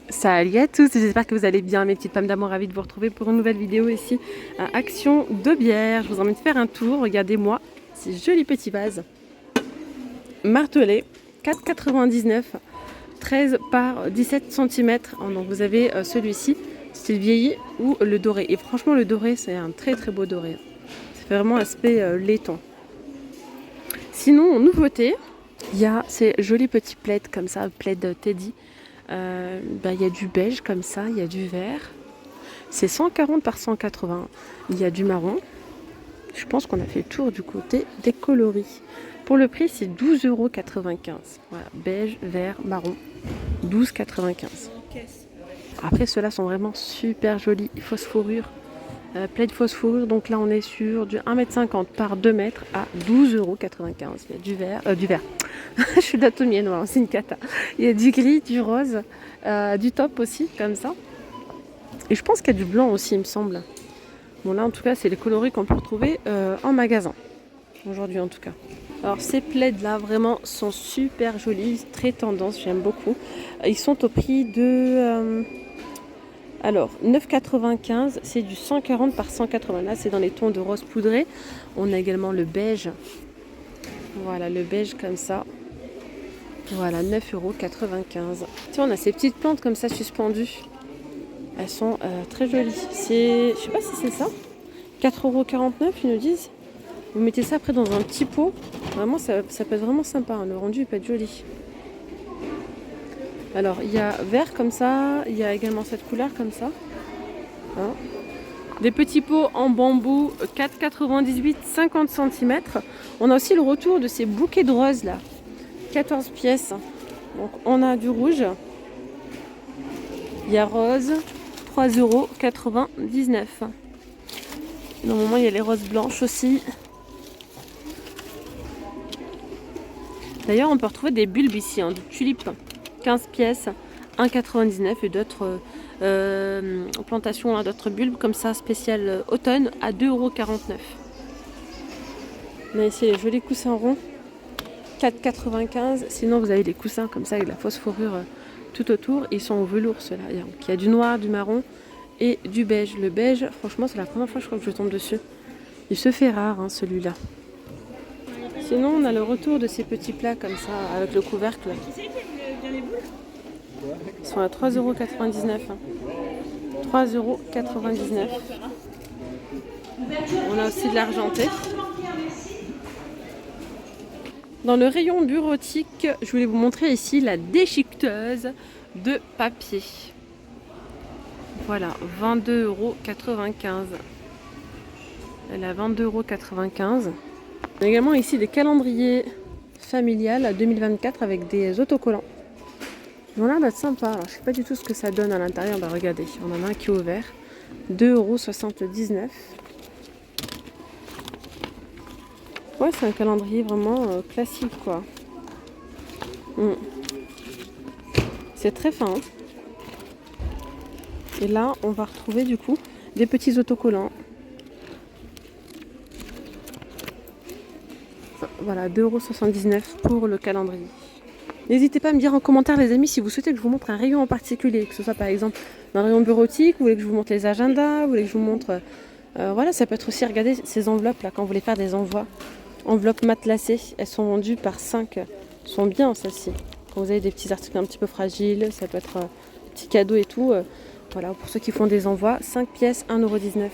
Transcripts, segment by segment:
Salut à tous, j'espère que vous allez bien mes petites femmes d'amour, ravie de vous retrouver pour une nouvelle vidéo ici à Action de Bière. Je vous emmène faire un tour, regardez-moi ces jolis petits vases martelés, 4,99, 13 par 17 cm. Donc vous avez celui-ci, c'est le vieilli ou le doré. Et franchement le doré c'est un très très beau doré. Ça fait vraiment aspect laiton. Sinon en nouveauté, il y a ces jolis petits plaids comme ça, plaid Teddy. Il y a du beige comme ça, il y a du vert. C'est 140 par 180. Il y a du marron. Je pense qu'on a fait le tour du côté des coloris. Pour le prix, c'est 12,95 €. Voilà, beige, vert, marron. 12,95 €. Après, ceux-là sont vraiment super jolis. Fausse fourrure. Plaid fausse fourrure. Donc là, on est sur du 1,50 m par 2 m à 12,95 €. Il y a du vert. Du vert. Je suis d'atomienne, voilà, c'est une cata. Il y a du gris, du rose, du top aussi, comme ça. Et je pense qu'il y a du blanc aussi, il me semble. Bon, là, en tout cas, c'est les coloris qu'on peut retrouver en magasin. Aujourd'hui, en tout cas. Alors, ces plaids-là, vraiment, sont super jolis. Très tendance, j'aime beaucoup. Ils sont au prix de... 9,95 €. C'est du 140 par 180. Là, c'est dans les tons de rose poudré. On a également le beige. Voilà, le beige comme ça. Voilà, 9,95 €. Tiens, on a ces petites plantes comme ça suspendues. Elles sont très jolies. C'est, je sais pas si c'est ça. 4,49 € ils nous disent. Vous mettez ça après dans un petit pot. Vraiment, ça peut être vraiment sympa. Hein. Le rendu il peut être joli. Alors, il y a vert comme ça. Il y a également cette couleur comme ça. Hein. Des petits pots en bambou, 4,98, 50 cm. On a aussi le retour de ces bouquets de roses là. 14 pièces. Donc, on a du rouge. Il y a rose. 3,99 €. Normalement, il y a les roses blanches aussi. D'ailleurs, on peut retrouver des bulbes ici, hein, de tulipes. 15 pièces, 1,99 € et d'autres plantations, hein, d'autres bulbes comme ça, spécial automne, à 2,49 €. On a ici les jolis coussins ronds, 4,95 €. Sinon, vous avez des coussins comme ça avec de la fausse fourrure tout autour. Ils sont au velours, ceux-là. Il y a du noir, du marron et du beige. Le beige, franchement, c'est la première fois je crois que je tombe dessus. Il se fait rare, hein, celui-là. Sinon, on a le retour de ces petits plats comme ça, avec le couvercle. Ils sont à 3,99 €. 3,99 €. On a aussi de l'argenté. Dans le rayon bureautique, je voulais vous montrer ici la déchiqueteuse de papier. Voilà, 22,95 €. Elle est à 22,95 €. On a également ici des calendriers familiales à 2024 avec des autocollants. Ils ont l'air d'être sympas. Alors, je ne sais pas du tout ce que ça donne à l'intérieur. Bah, regardez, on en a un qui est ouvert. 2,79 €. Ouais, c'est un calendrier vraiment classique, quoi. C'est très fin. Hein. Et là, on va retrouver du coup des petits autocollants. Voilà, 2,79 € pour le calendrier. N'hésitez pas à me dire en commentaire les amis si vous souhaitez que je vous montre un rayon en particulier, que ce soit par exemple dans le rayon bureautique, vous voulez que je vous montre les agendas, vous voulez que je vous montre... voilà, ça peut être aussi, regardez ces enveloppes là, quand vous voulez faire des envois. Enveloppes matelassées, elles sont vendues par 5, elles sont bien celles-ci. Quand vous avez des petits articles un petit peu fragiles, ça peut être petits cadeaux et tout. Voilà, pour ceux qui font des envois, 5 pièces, 1,19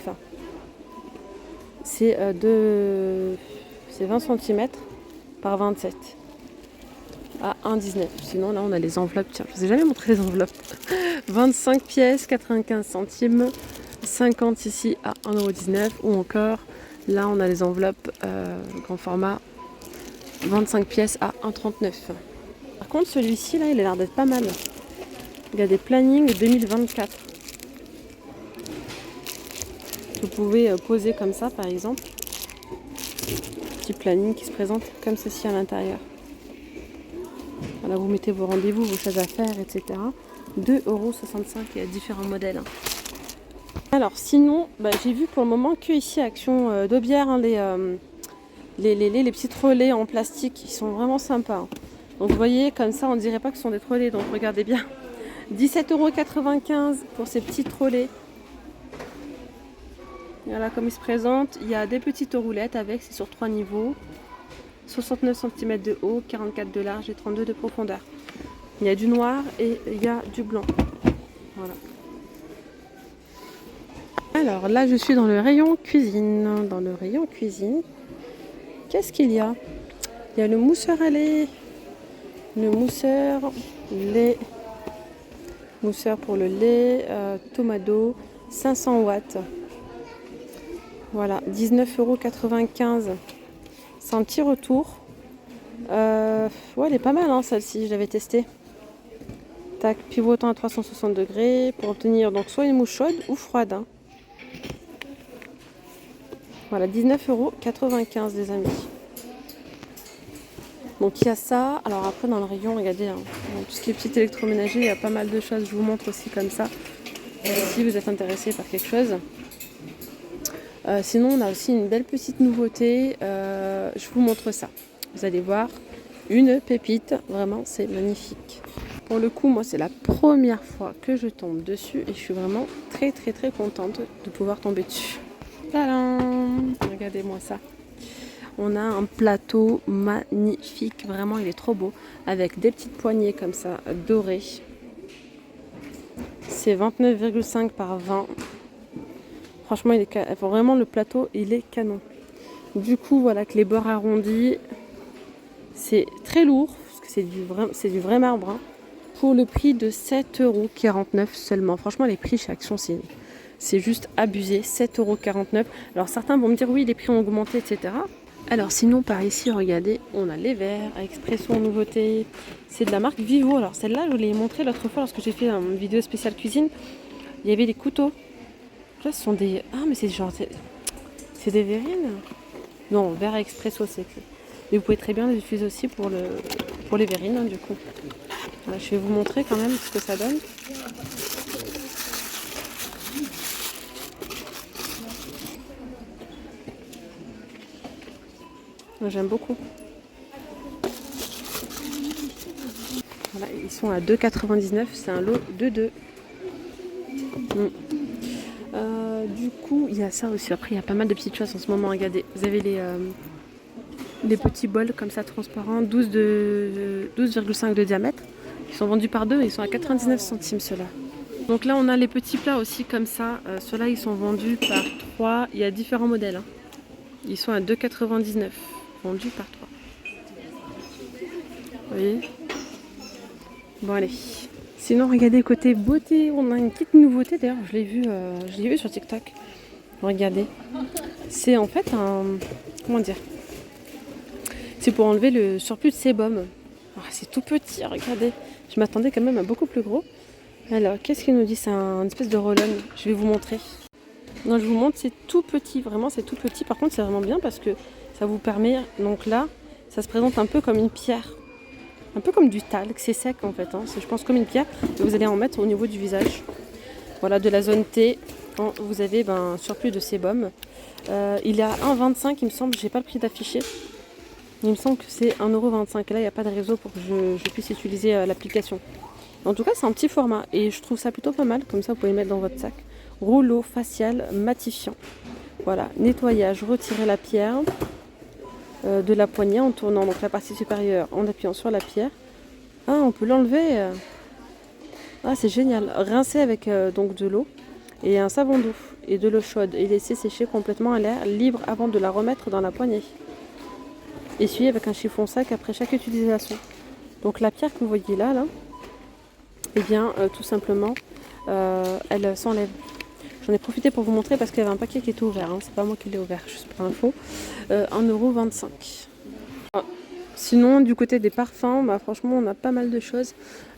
€. C'est 20 cm par 27 à 1,19 €. Sinon là on a les enveloppes, tiens, je vous ai jamais montré les enveloppes. 25 pièces, 95 centimes, 50 ici à 1,19 € ou encore là on a les enveloppes grand format, 25 pièces à 1,39 €. Par contre celui-ci là il a l'air d'être pas mal. Il y a des plannings 2024. Vous pouvez poser comme ça par exemple. Petit planning qui se présente comme ceci à l'intérieur. Voilà, vous mettez vos rendez-vous, vos choses à faire, etc. 2,65 €, il y a différents modèles. Alors sinon, j'ai vu pour le moment que ici à Action de Bière, hein, les petits trolleys en plastique, ils sont vraiment sympas. Hein. Donc vous voyez, comme ça on dirait pas que ce sont des trolleys, donc regardez bien. 17,95 € pour ces petits trolleys. Voilà comme ils se présentent. Il y a des petites roulettes avec, c'est sur 3 niveaux. 69 cm de haut, 44 de large et 32 de profondeur. Il y a du noir et il y a du blanc. Voilà. Alors là, je suis dans le rayon cuisine. Dans le rayon cuisine, qu'est-ce qu'il y a? Il y a le mousseur à lait. Le mousseur, lait. Mousseur pour le lait, Tomado, 500 watts. Voilà, 19,95 €. C'est un petit retour. Ouais, elle est pas mal, hein, celle-ci, je l'avais testée. Tac, pivotant à 360 degrés pour obtenir donc soit une mousse chaude ou froide. Hein. Voilà, 19,95 € les amis. Donc il y a ça. Alors après dans le rayon, regardez, hein, tout ce qui est petit électroménager, il y a pas mal de choses. Je vous montre aussi comme ça, si vous êtes intéressé par quelque chose. Sinon on a aussi une belle petite nouveauté. Je vous montre ça. Vous allez voir, une pépite. Vraiment, c'est magnifique. Pour le coup, moi c'est la première fois que je tombe dessus et je suis vraiment très contente de pouvoir tomber dessus. Tadam! Regardez-moi ça. On a un plateau magnifique, vraiment il est trop beau, avec des petites poignées comme ça, dorées. C'est 29,5 par 20. Franchement, vraiment le plateau, il est canon. Du coup, voilà que les bords arrondis, c'est très lourd, parce que c'est du vrai marbre. Hein, pour le prix de 7,49 € seulement. Franchement, les prix chez Action, c'est juste abusé, 7,49 €. Alors certains vont me dire, oui, les prix ont augmenté, etc. Alors sinon par ici, regardez, on a les verres à Expresso en nouveauté. C'est de la marque Vivo. Alors celle-là, je vous l'ai montré l'autre fois lorsque j'ai fait une vidéo spéciale cuisine. Il y avait des couteaux. Là, ce sont des... Ah, mais c'est genre... C'est des verrines? Non, verre à Expresso, c'est que... Mais vous pouvez très bien les utiliser aussi pour les verrines, hein, du coup. Voilà, je vais vous montrer quand même ce que ça donne. J'aime beaucoup. Voilà, ils sont à 2,99 €. C'est un lot de 2. Du coup, il y a ça aussi. Après, il y a pas mal de petites choses en ce moment. Regardez, vous avez les petits bols comme ça transparents, 12,5 de diamètre. Ils sont vendus par 2 et ils sont à 99 centimes ceux-là. Donc là, on a les petits plats aussi comme ça. Ceux-là, ils sont vendus par 3. Il y a différents modèles. Hein. Ils sont à 2,99 €. Vendus par 3. Vous voyez? Bon, allez. Sinon, regardez, côté beauté, on a une petite nouveauté. D'ailleurs, je l'ai vu sur TikTok. Regardez. C'est en fait un... Comment dire? C'est pour enlever le surplus de sébum. Ah, c'est tout petit, regardez. Je m'attendais quand même à beaucoup plus gros. Alors, qu'est-ce qu'il nous dit? C'est un espèce de roll-on. Je vais vous montrer. Non, je vous montre, c'est tout petit. Vraiment, c'est tout petit. Par contre, c'est vraiment bien parce que ça vous permet... Donc là, ça se présente un peu comme une pierre. Un peu comme du talc. C'est sec en fait. Hein. C'est, je pense, comme une pierre. Et vous allez en mettre au niveau du visage. Voilà, de la zone T. Quand vous avez surplus de sébum. Il est à 1,25 €, il me semble. J'ai pas le prix d'afficher. Il me semble que c'est 1,25 €. Et là, il n'y a pas de réseau pour que je puisse utiliser l'application. En tout cas, c'est un petit format. Et je trouve ça plutôt pas mal. Comme ça, vous pouvez le mettre dans votre sac. Rouleau facial matifiant. Voilà, nettoyage, retirer la pierre de la poignée en tournant donc la partie supérieure en appuyant sur la pierre. Ah, on peut l'enlever. Ah, c'est génial. Rincer avec donc de l'eau et un savon d'eau et de l'eau chaude et laisser sécher complètement à l'air libre avant de la remettre dans la poignée. Essuyer avec un chiffon sec après chaque utilisation. Donc la pierre que vous voyez là, eh bien tout simplement, elle s'enlève. J'en ai profité pour vous montrer parce qu'il y avait un paquet qui était ouvert. Hein. C'est pas moi qui l'ai ouvert, juste pour info. 1,25 €. Ah. Sinon, du côté des parfums, franchement, on a pas mal de choses.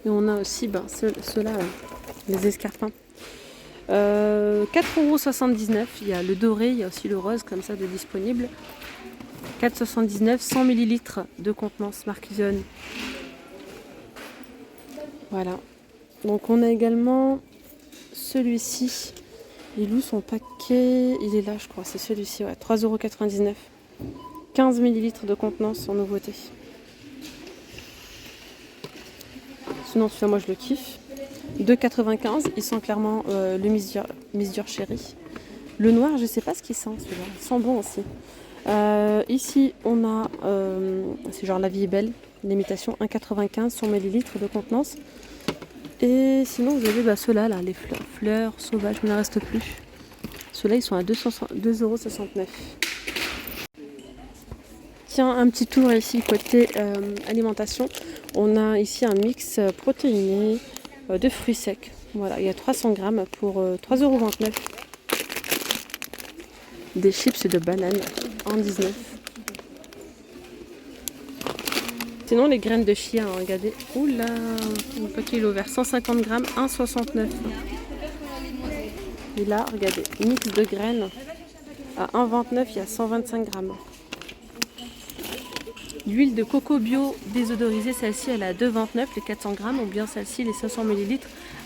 Et on a aussi ceux-là, les escarpins. 4,79 €. Il y a le doré, il y a aussi le rose comme ça de disponible. 4,79 €, 100 ml de contenance marque Vion. Voilà. Donc on a également celui-ci. Il est où son paquet? Il est là, je crois. C'est celui-ci, ouais. 3,99 €. 15 ml de contenance en nouveauté. Sinon, celui-là, moi, je le kiffe. 2,95. Ils sent clairement le Miss Dior Chéri. Le noir, je sais pas ce qu'il sent celui-là. Il sent bon aussi. Ici, on a, c'est genre La Vie est belle, l'imitation 1,95, 100 ml de contenance. Et sinon, vous avez ceux-là, là, les fleurs sauvages, mais il n'en reste plus. Ceux-là, ils sont à 2,69 €. Tiens, un petit tour ici côté alimentation. On a ici un mix protéiné de fruits secs. Voilà, il y a 300 grammes pour 3,29 €. Des chips de banane en 19. Sinon, les graines de chia, hein, regardez. Oula, un paquet il est ouvert. 150 grammes, 1,69 €. Et là, regardez, mix de graines à 1,29 €, il y a 125 grammes. L'huile de coco bio désodorisée, celle-ci elle est à 2,29 € les 400 grammes, ou bien celle-ci les 500 ml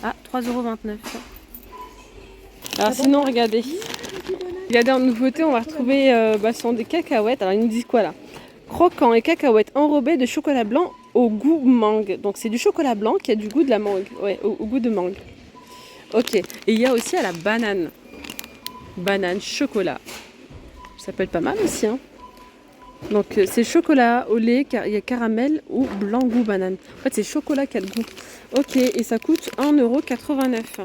à 3,29 €. Alors sinon, regardez en nouveauté, on va retrouver ce sont des cacahuètes. Alors ils nous disent quoi là? Croquants et cacahuètes enrobées de chocolat blanc au goût mangue. Donc c'est du chocolat blanc qui a du goût de la mangue, ouais, au goût de mangue. Ok, et il y a aussi à la banane. Banane, chocolat. Ça peut être pas mal aussi, hein. Donc c'est chocolat au lait, il y a caramel ou blanc goût banane. En fait c'est chocolat qui a le goût. Ok, et ça coûte 1,89 €.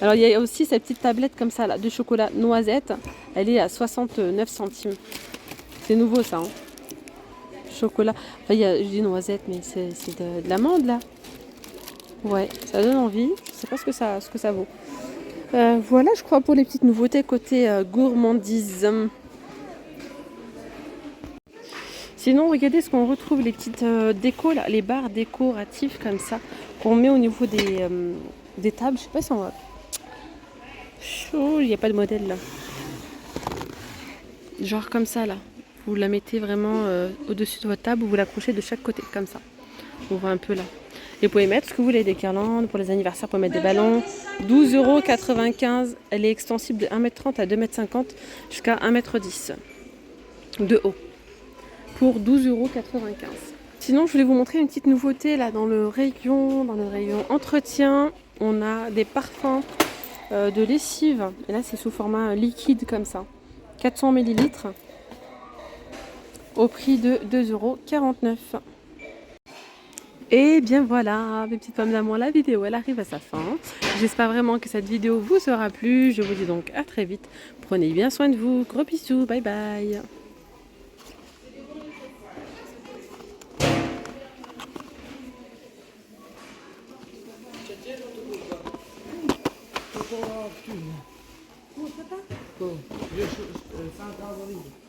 Alors il y a aussi cette petite tablette comme ça là, de chocolat noisette. Elle est à 69 centimes. C'est nouveau ça, hein. Chocolat. Enfin, je dis noisette, mais c'est de l'amande là. Ouais, ça donne envie. Je sais pas ce que ça vaut. Voilà, je crois pour les petites nouveautés côté gourmandise. Sinon, regardez ce qu'on retrouve, les petites décos, là, les barres décoratives comme ça, qu'on met au niveau des tables. Je sais pas si on va... Chaud, il n'y a pas de modèle là. Genre comme ça là. Vous la mettez vraiment au-dessus de votre table ou vous l'accrochez de chaque côté, comme ça. On voit un peu là. Et vous pouvez mettre ce que vous voulez, des guirlandes, pour les anniversaires, pour mettre des ballons. 12,95 €. Elle est extensible de 1,30 m à 2,50 m jusqu'à 1,10 m de haut. Pour 12,95 €. Sinon, je voulais vous montrer une petite nouveauté là dans le rayon entretien. On a des parfums de lessive. Et là, c'est sous format liquide comme ça. 400 ml au prix de 2,49 €. Et bien voilà, mes petites pommes d'amour, la vidéo elle arrive à sa fin. J'espère vraiment que cette vidéo vous aura plu. Je vous dis donc à très vite. Prenez bien soin de vous. Gros bisous. Bye bye. Io sono